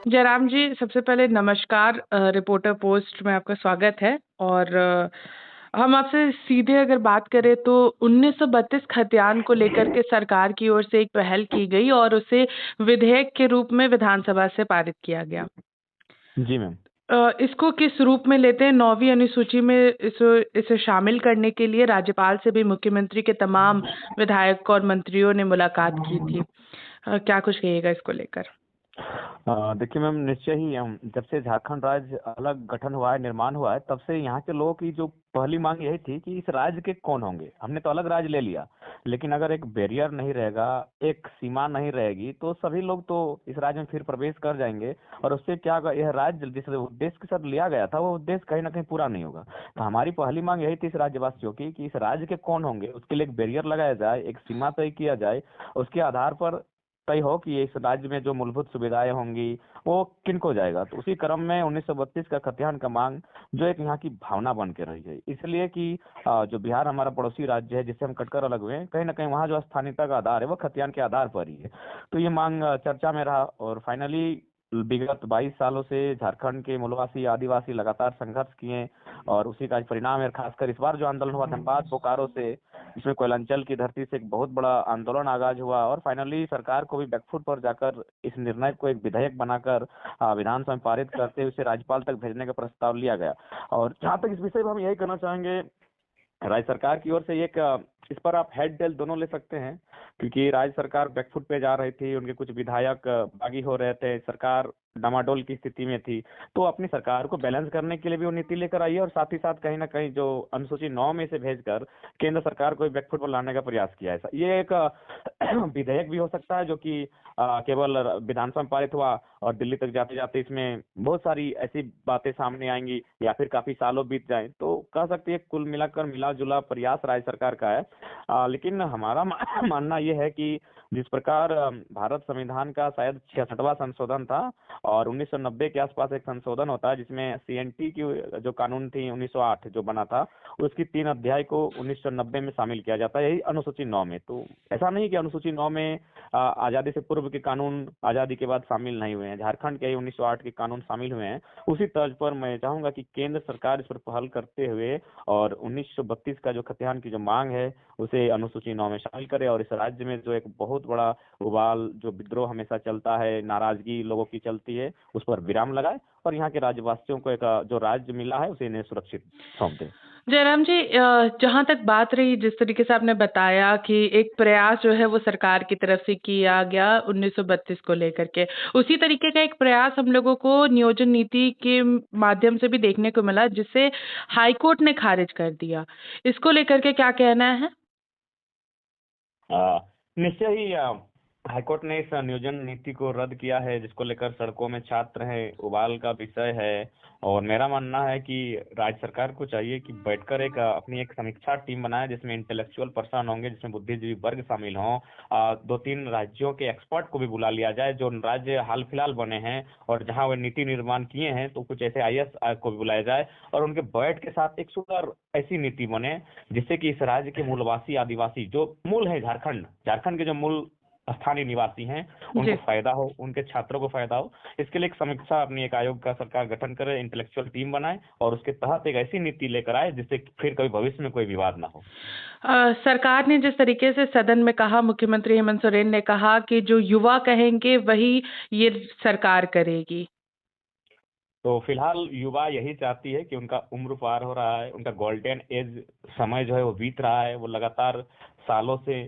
जयराम जी, सबसे पहले नमस्कार। रिपोर्टर पोस्ट में आपका स्वागत है। और हम आपसे सीधे अगर बात करें तो 1932 खतियान को लेकर के सरकार की ओर से एक पहल की गई और उसे विधेयक के रूप में विधानसभा से पारित किया गया। जी मैम। इसको किस रूप में लेते हैं? 9वीं अनुसूची में इसे शामिल करने के लिए राज्यपाल से भी मुख्यमंत्री के तमाम विधायक और मंत्रियों ने मुलाकात की थी। क्या कुछ कहिएगा इसको लेकर? देखिए मैम, निश्चय ही हम जब से झारखंड राज्य अलग गठन हुआ है, निर्माण हुआ है, तब से यहाँ के लोगों की जो पहली मांग यही थी कि इस राज्य के कौन होंगे। हमने तो अलग राज्य ले लिया, लेकिन अगर एक बैरियर नहीं रहेगा, एक सीमा नहीं रहेगी, तो सभी लोग तो इस राज्य में फिर प्रवेश कर जाएंगे। और उससे क्या होगा, यह राज्य जिस उद्देश्य के साथ लिया गया था वो उद्देश्य कहीं ना कहीं पूरा नहीं होगा। तो हमारी पहली मांग यही थी इस राज्यवासियों की कि इस राज्य के कौन होंगे, उसके लिए एक बैरियर लगाया जाए, एक सीमा तय किया जाए। उसके आधार पर तय हो कि इस राज्य में जो मूलभूत सुविधाएं होंगी वो किनको जाएगा। तो उसी क्रम में 1932 का खतियान का मांग जो एक यहाँ की भावना बन के रही है, इसलिए कि जो बिहार हमारा पड़ोसी राज्य है जिससे हम कटकर अलग हुए हैं, कहीं ना कहीं वहाँ जो स्थानीयता का आधार है वो खतियान के आधार पर ही है। तो ये मांग चर्चा में रहा और फाइनली विगत 22 सालों से झारखंड के मूलवासी आदिवासी लगातार संघर्ष किए और उसी का परिणाम है। खासकर इस बार जो आंदोलन हुआ धनबाद बोकारो से, इसमें कोयलांचल की धरती से एक बहुत बड़ा आंदोलन आगाज हुआ और फाइनली सरकार को भी बैकफुट पर जाकर इस निर्णय को एक विधेयक बनाकर विधानसभा में पारित करते हुए इसे राज्यपाल तक भेजने का प्रस्ताव लिया गया। और जहां तक इस विषय में हम यही कहना चाहेंगे, राज्य सरकार की ओर से एक इस पर आप हेड टेल दोनों ले सकते हैं, क्योंकि राज्य सरकार बैकफुट पे जा रही थी, उनके कुछ विधायक बागी हो रहे थे, सरकार डामाडोल की स्थिति में थी। तो अपनी सरकार को बैलेंस करने के लिए भी वो नीति लेकर आई है और साथ ही साथ कहीं ना कहीं जो अनुसूची 9 में से भेजकर केंद्र सरकार को बैकफुट पर लाने का प्रयास किया है। ये एक विधेयक भी हो सकता है जो कि केवल विधानसभा में पारित हुआ और दिल्ली तक जाते जाते इसमें बहुत सारी ऐसी बातें सामने आएंगी या फिर काफी सालों बीत जाए, तो कह सकते हैं कुल मिलाकर मिला जुला प्रयास राज्य सरकार का है। लेकिन हमारा मानना यह है कि जिस प्रकार भारत संविधान का शायद 66वां संशोधन था और 1990 के आसपास एक संशोधन होता है जिसमें सीएनटी की जो कानून थी 1908 जो बना था, उसकी 3 अध्याय को 1990 में शामिल किया जाता है, यही अनुसूची 9 में। तो ऐसा नहीं कि अनुसूची 9 में आजादी से पूर्व के कानून आजादी के बाद शामिल नहीं हुए हैं, झारखंड के 1908 के कानून शामिल हुए हैं। उसी तर्ज पर मैं चाहूंगा कि केंद्र सरकार इस पर पहल करते हुए और 1932 का जो खतियान की जो मांग है उसे अनुसूची 9 में शामिल करे और इस राज्य में जो एक बहुत बड़ा उबाल, जो विद्रोह हमेशा चलता है, नाराजगी लोगों की चलती है, उस पर विराम लगाए और यहाँ के राज्यवासियों को एक जो राज्य मिला है उसे इन्हें सुरक्षित सौंप दे। जयराम जी, जहाँ तक बात रही, जिस तरीके से आपने बताया कि एक प्रयास जो है वो सरकार की तरफ से किया गया 1932 को लेकर के, उसी तरीके का एक प्रयास हम लोगों को नियोजन नीति के माध्यम से भी देखने को मिला, जिसे हाईकोर्ट ने खारिज कर दिया। इसको लेकर के क्या कहना है? निश्चय ही हाईकोर्ट ने इस नियोजन नीति को रद्द किया है जिसको लेकर सड़कों में छात्र हैं, उबाल का विषय है। और मेरा मानना है कि राज्य सरकार को चाहिए कि बैठकर एक अपनी एक समीक्षा टीम बनाए जिसमें इंटेलेक्चुअल पर्सन होंगे, जिसमें बुद्धिजीवी वर्ग शामिल हों। 2-3 राज्यों के एक्सपर्ट को भी बुला लिया जाए जो राज्य हाल फिलहाल बने हैं और जहां वे नीति निर्माण किए हैं, तो कुछ ऐसे आईएएस को भी बुलाया जाए और उनके बैठ के साथ एक सुंदर ऐसी नीति बने जिससे कि इस राज्य के मूलवासी आदिवासी जो मूल है झारखंड के जो मूल स्थानीय निवासी हैं जी। उनको फायदा हो, उनके छात्रों को फायदा हो। इसके लिए एक समीक्षा अपनी एक आयोग का सरकार गठन करे, इंटेलेक्चुअल टीम बनाए और उसके तहत एक ऐसी नीति लेकर आए जिससे फिर कभी भविष्य में कोई विवाद ना हो। सरकार ने जिस तरीके से सदन में कहा, मुख्यमंत्री हेमंत सोरेन ने कहा कि जो युवा कहेंगे वही ये सरकार करेगी। तो फिलहाल युवा यही चाहती है कि उनका उम्र पार हो रहा है, उनका गोल्डन एज समय जो है वो बीत रहा है। वो लगातार सालों से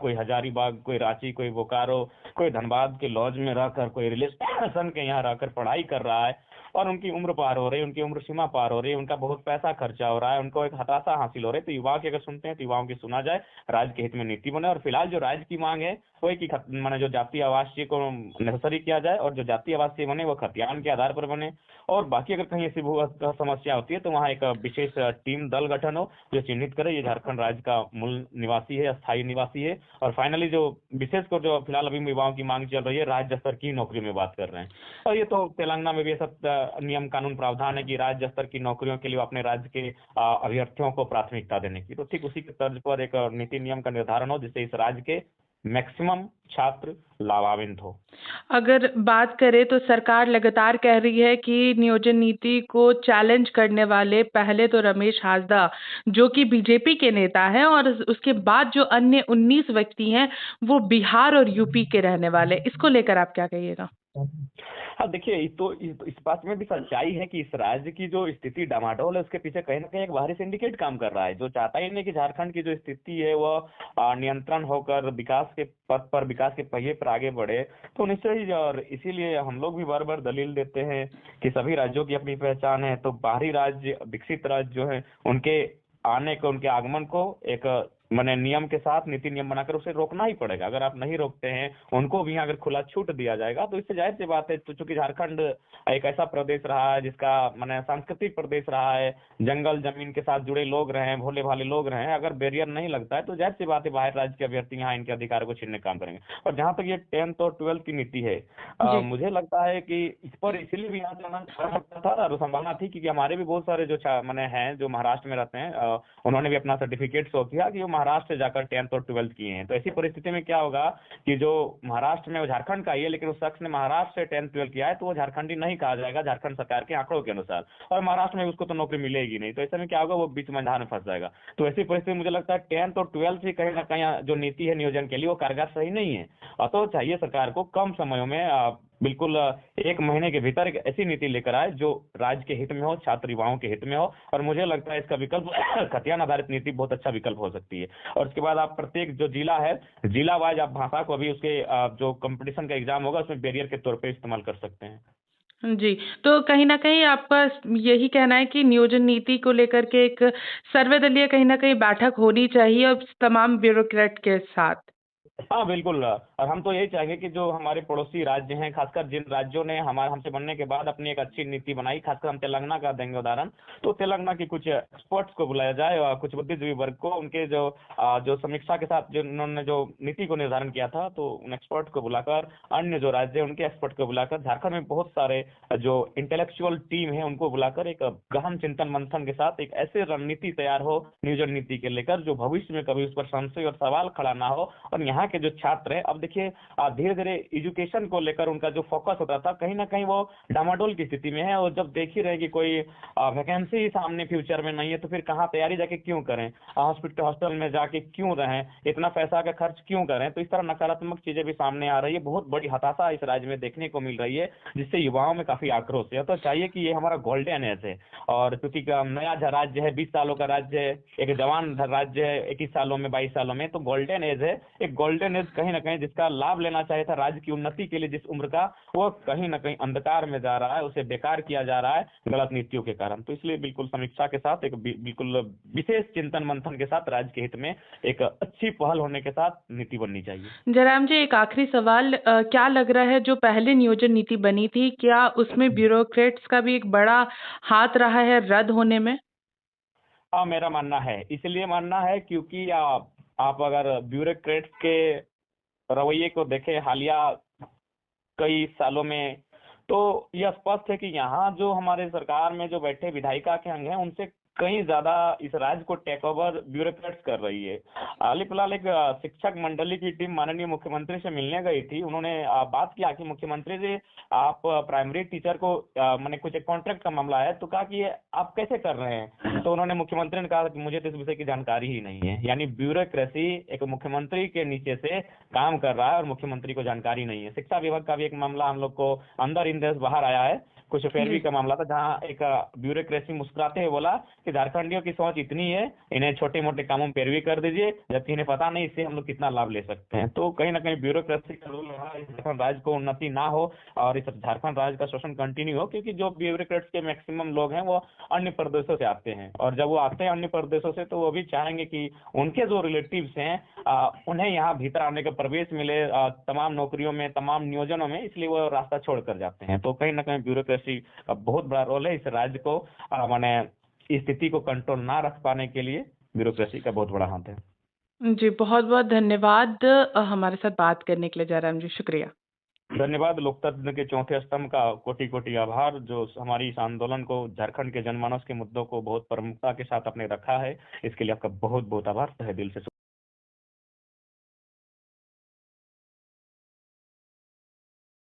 कोई हजारीबाग, कोई रांची, कोई बोकारो, कोई धनबाद के लॉज में रहकर, कोई रेलवे स्टेशन के यहाँ रहकर पढ़ाई कर रहा है और उनकी उम्र पार हो रही है, उनकी उम्र सीमा पार हो रही है, उनका बहुत पैसा खर्चा हो रहा है, उनको एक हताशा हासिल हो रही है। तो युवाओं की अगर सुनते हैं तो युवाओं की सुना जाए, राज्य के हित में नीति बने। और फिलहाल जो राज्य की मांग है वो है कि माने जो जातीय आवासीय को नेसेसरी किया जाए और जो जातीय आवासीय बने वो खतियान के आधार पर बने। और बाकी अगर कहीं ऐसी समस्या होती है तो वहाँ एक विशेष टीम दल गठन हो जो चिन्हित करे ये झारखंड राज्य का मूल निवासी है, स्थायी निवासी है। और फाइनली जो विशेषकर जो फिलहाल अभी युवाओं की मांग चल रही है, राज्य स्तर की नौकरी में बात कर रहे हैं। और ये तो तेलंगाना में भी ये सब नियम कानून प्रावधान है कि राज्य स्तर की नौकरियों के लिए अपने राज्य के अभ्यर्थियों को प्राथमिकता देने की। तो ठीक उसी के तर्ज पर एक नीति नियम का निर्धारण हो जिससे इस राज्य के मैक्सिमम छात्र लाभान्वित हो। अगर बात करें तो सरकार लगातार कह रही है कि नियोजन नीति को चैलेंज करने वाले पहले तो रमेश हासदा, जो कि बीजेपी के नेता हैं, और उसके बाद जो अन्य 19 व्यक्ति हैं वो बिहार और यूपी के रहने वाले। इसको लेकर आप क्या कहिएगा? हाँ देखिए, इस बात में भी सच्चाई है कि इस राज्य की जो स्थिति डामाडोल है, उसके पीछे कहीं ना कहीं एक बाहरी सिंडिकेट काम कर रहा है, जो चाहता ही नहीं कि झारखंड की जो स्थिति है वह नियंत्रण होकर विकास के पथ पर, विकास के पहिए पर आगे बढ़े। तो निश्चय ही, और इसीलिए हम लोग भी बार बार दलील देते हैं कि सभी राज्यों की अपनी पहचान है, तो बाहरी राज्य, विकसित राज्य जो है, उनके आने को, उनके आगमन को एक माने नियम के साथ नीति नियम बनाकर उसे रोकना ही पड़ेगा। अगर आप नहीं रोकते हैं, उनको भी अगर खुला छूट दिया जाएगा, तो इससे जाहिर सी बात है, तो चूंकि झारखंड एक ऐसा प्रदेश रहा है जिसका माने सांस्कृतिक प्रदेश रहा है, जंगल जमीन के साथ जुड़े लोग रहे हैं, भोले भाले लोग रहे हैं, अगर बैरियर नहीं लगता है तो जाहिर सी बात है बाहर राज्य के अभ्यर्थी यहाँ इनके अधिकार को छीनने का काम करेंगे। और जहां तक ये 10th और 12th की नीति है, जी। मुझे लगता है कि इस पर इसलिए भी यहाँ जाना था और संभावना थी, क्योंकि हमारे भी बहुत सारे जो माने हैं जो महाराष्ट्र में रहते हैं, उन्होंने भी अपना सर्टिफिकेट शो किया कि वो महाराष्ट्र से जाकर 10th और 12th किए हैं। तो ऐसी परिस्थिति में क्या होगा कि जो महाराष्ट्र में, वो झारखंड का ही है, लेकिन उस शख्स ने महाराष्ट्र से 10th 12th किया है, तो वो झारखंडी नहीं कहा जाएगा झारखंड सरकार के आंकड़ों के अनुसार, और महाराष्ट्र में उसको तो नौकरी मिलेगी नहीं। तो ऐसे में क्या होगा, वो बीच मंझार में फंस जाएगा। तो ऐसी परिस्थिति मुझे लगता है 10th और 12th ही कहीं ना कहीं जो नीति है नियोजन के लिए, वो कारगर सही नहीं है। तो चाहिए सरकार को कम समयों में, बिल्कुल 1 महीने के भीतर एक ऐसी नीति लेकर आए जो राज्य के हित में हो, छात्र युवाओं के हित में हो। और मुझे लगता है इसका विकल्प खतियान आधारित नीति बहुत अच्छा विकल्प हो सकती है। और उसके बाद आप प्रत्येक जो जिला है, जिला वाइज आप भाषा को भी उसके जो कंपटीशन का एग्जाम होगा उसमें बैरियर के तौर पे इस्तेमाल कर सकते हैं। जी, तो कहीं न कहीं आपका यही कहना है कि नियोजन नीति को लेकर के एक सर्वदलीय कहीं न कहीं बैठक होनी चाहिए और तमाम ब्यूरोक्रेट के साथ। हाँ बिल्कुल, और हम तो यही चाहेंगे कि जो हमारे पड़ोसी राज्य हैं, खासकर जिन राज्यों ने हमारे हमसे बनने के बाद अपनी एक अच्छी नीति बनाई, खासकर हम तेलंगाना का देंगे उदाहरण, तो तेलंगाना की कुछ एक्सपर्ट्स को बुलाया जाए और कुछ बुद्धिजीवी वर्ग को, उनके जो समीक्षा के साथ जिन्होंने जो नीति को निर्धारण किया था, तो उन एक्सपर्ट को बुलाकर, अन्य जो राज्य है उनके एक्सपर्ट को बुलाकर, झारखंड में बहुत सारे जो इंटेलेक्चुअल टीम है उनको बुलाकर एक गहन चिंतन मंथन के साथ एक ऐसे रणनीति तैयार हो नियोजन नीति के लेकर, जो भविष्य में कभी उस पर संशय और सवाल खड़ा ना हो। और यहाँ के जो छात्र है, अब देखिए धीरे धीरे एजुकेशन को लेकर उनका जो फोकस होता था, कहीं ना कहीं वो डामाडोल की स्थिति में है। और जब देख ही रहे कि कोई वैकेंसी सामने फ्यूचर में नहीं है, तो फिर कहाँ तैयारी जाके क्यों करें, हॉस्टल में जाके क्यों रहें, इतना पैसा का खर्च क्यों करें। तो इस तरह नकारात्मक चीजें भी सामने आ रही है, बहुत बड़ी हताशा इस राज्य में देखने को मिल रही है, जिससे युवाओं में काफी आक्रोश है। तो चाहिए कि ये हमारा गोल्डन एज है, और क्योंकि नया राज्य है, 20 सालों का राज्य है, एक जवान राज्य है, 21 सालों में, 22 सालों में, तो गोल्डन एज है, एक गोल्डन एज कहीं ना कहीं जिसका लाभ लेना चाहिए था राज्य की उन्नति के लिए, जिस उम्र का, वो कहीं ना कहीं अंधकार में जा रहा है, उसे बेकार किया जा रहा है गलत नीतियों के कारण। तो इसलिए बिल्कुल समीक्षा के साथ, एक बिल्कुल विशेष चिंतन मंथन के साथ, राज्य के हित में एक अच्छी पहल होने के साथ नीति बननी चाहिए। जयराम जी, एक आखिरी सवाल, क्या लग रहा है जो पहले नियोजन नीति बनी थी, क्या उसमें ब्यूरोक्रेट्स का भी एक बड़ा हाथ रहा है रद्द होने में? हाँ, मेरा मानना है, इसलिए मानना है क्योंकि आप अगर ब्यूरोक्रेट्स के रवैये को देखें हालिया कई सालों में, तो यह स्पष्ट है कि यहाँ जो हमारे सरकार में जो बैठे विधायिका के अंग हैं, उनसे कहीं ज्यादा इस राज्य को टेक ओवर ब्यूरोक्रेट्स कर रही है। हाल ही फिलहाल एक शिक्षक मंडली की टीम माननीय मुख्यमंत्री से मिलने गई थी। उन्होंने बात किया कि मुख्यमंत्री जी, आप प्राइमरी टीचर को मैंने कुछ एक कॉन्ट्रैक्ट का मामला है, तो कहा कि ये आप कैसे कर रहे हैं। तो उन्होंने, मुख्यमंत्री ने कहा कि मुझे तो इस विषय की जानकारी ही नहीं है। यानी ब्यूरोक्रेसी एक मुख्यमंत्री के नीचे से काम कर रहा है और मुख्यमंत्री को जानकारी नहीं है। शिक्षा विभाग का भी एक मामला हम लोग को अंदर इंदेश बाहर आया है, कुछ पैरवी का मामला था, जहां एक ब्यूरोक्रेसी मुस्कुराते हुए बोला कि झारखंडियों की सोच इतनी है, इन्हें छोटे मोटे कामों में पैरवी कर दीजिए, जबकि इन्हें पता नहीं इससे हम लोग कितना लाभ ले सकते हैं। तो कहीं ना कहीं ब्यूरोक्रेसी का रोल रहा, झारखंड राज्य को उन्नति ना हो और इस झारखंड राज्य का शोषण कंटिन्यू हो, क्योंकि जो ब्यूरोक्रेट्स के मैक्सिमम लोग हैं वो अन्य प्रदेशों से आते हैं, और जब वो आते हैं अन्य प्रदेशों से, तो वो भी चाहेंगे कि उनके जो रिलेटिव्स हैं उन्हें यहाँ भीतर आने का प्रवेश मिले, तमाम नौकरियों में, तमाम नियोजनों में, इसलिए वो रास्ता छोड़ कर जाते हैं। तो कहीं ना कहीं ब्यूरोक्रेसी का बहुत बड़ा रोल है इस राज्य को माने इस स्थिति को कंट्रोल ना रख पाने के लिए, ब्यूरोक्रेसी का बहुत बड़ा हाथ है। जी, बहुत-बहुत धन्यवाद हमारे साथ बात करने के लिए जयराम जी, शुक्रिया। धन्यवाद। लोकतंत्र के चौथे स्तंभ का कोटि कोटि आभार, जो हमारी इस आंदोलन को, झारखंड के जनमानस के मुद्दों को बहुत प्रमुखता के साथ आपने रखा है, इसके लिए आपका बहुत बहुत आभार, तहे दिल से।